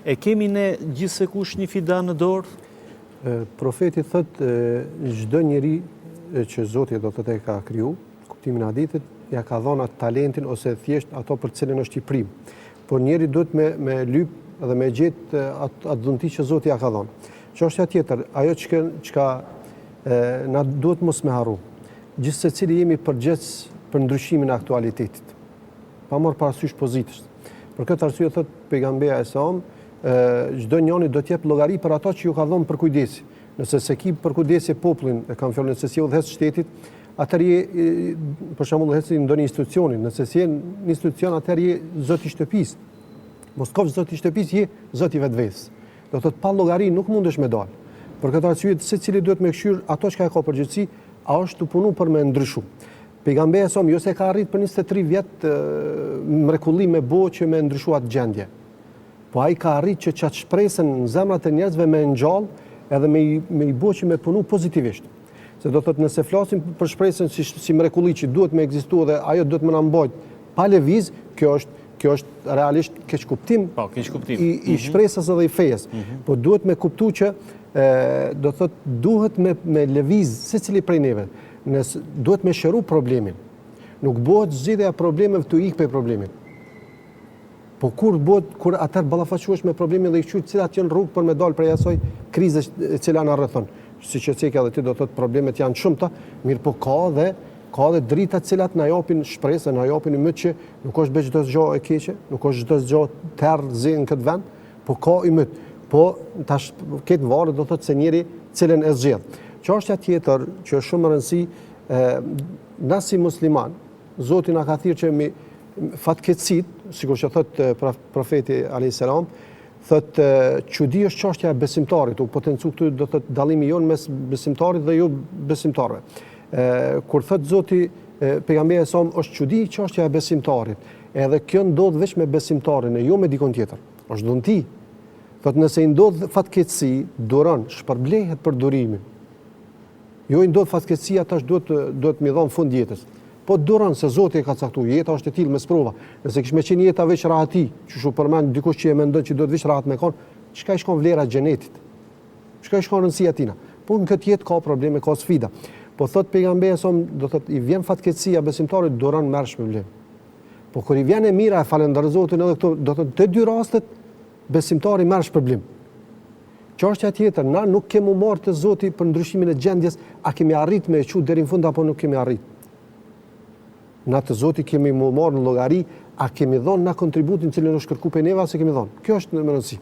E kemi ne gjithsekush një fidan në dorë? Profeti thëtë çdo njeri që Zoti do të e ka kriju, kuptimin e hadithit, ja ka dhënë atë talentin ose thjesht ato për cilën është i prim. Por njeri duhet me lyp dhe me gjetë atë dhunti që Zoti ja ka dhënë. Çështja tjetër, ajo çka na duhet mos me harru. Gjithë secili jemi përgjegjës për ndryshimin e aktualitetit, pa marrë parasysh pozitës. Për këtë arsye thot pejgamberi sa çdo njeri do të jep llogari për ato që ju ka dhënë për kujdesi. Nëse se ki për kujdesi popullin, e kam fjalën se si udhëhes shtetit, atëherë për shembull udhëhesi ndonjë institucioni, nëse si në institucion atëherë je zoti i shtëpisë. Mos kofsh zoti i shtëpisë, je zoti vetvës. Do thotë pa llogari nuk mundesh me dal. Për këtë arsye secili duhet me këshyr ato që ka përgjegjësi, a është të punu për me ndryshu. Pejgamberi sa jo se ka arrit për 23 vjet mrekulli me bo që me ndryshu atë gjendje. Po ai ka arrit që çat shpresën në zemrat e njerëzve me ngjall edhe me i bo që me punu pozitivisht. Se do thotë nëse flasim për shpresën si mrekulli që duhet me ekzistuar dhe ajo duhet më na mbajt pa lëviz, kjo është realisht keq kuptim. Po, keq kuptim. I shpresës edhe i fesë. Po duhet me kuptu që do thotë duhet me lëviz secili prej neve. Duhet me shëru problemin. Nuk bëhet zgjidhja e problemeve të ikë për problemin. Po kur atër ballafaqohesh me problemin dhe i qyr cilat janë rrugë për me dalë prej asaj krize e cila na rrethon. Siç e thekë edhe ti do thotë problemet janë shumëta, mirë po ka dhe drita cilat na japin shpresë, na japin ymët që nuk është çdo gjë e keqe, nuk është çdo gjë terrë në këtë vend, po ka ymët. Po tash këtë varet do thotë se njëri cilën e zgjedh. Çështja tjetër që është shumë e rëndësishme, na si musliman, Zoti na ka thirrë që me fatkeqësit, sikur që thot profeti alayhis salam, thot çudi është çështja e besimtarit, u potencu këtu do thot dallimi jon mes besimtarit dhe jo besimtarëve. Kur thot Zoti pejgamberi sa është çudi çështja e besimtarit, edhe kjo ndodh vetëm me besimtarin e jo me dikon tjetër. Është dhunti. Thot nëse i ndodh fatkeqësi, duron, shpërblehet për durimin. Jo i ndodh fatkeqësia tash duhet mi dhon fund jetës. Po duron se Zoti e ka caktuar, jeta është e tillë me sprova. Nëse kish me qenë jeta veç rahati, që shu përmend dikush që e mendon që duhet veç rahat me kon, çka i shkon vlera xhenetit? Çka i shkon rëndësia tina? Po në këtë jetë ka probleme, ka sfida. Po thot pejgamberi sa do thot i vjen fatkeqësia besimtarit duron merr shpërblim. Po kur i vjen e mira e falenderoj Zotin edhe këto do thot të dy rastet besimtari merr shpërblim. Çështja tjetër, na nuk kemi marrë të Zoti për ndryshimin e gjendjes, a kemi arrit me e çu deri në fund apo nuk kemi arrit? Na të Zoti kemi marrë në llogari, a kemi dhënë na kontributin cilën është kërkuar pe neva se kemi dhënë. Kjo është në rëndësi.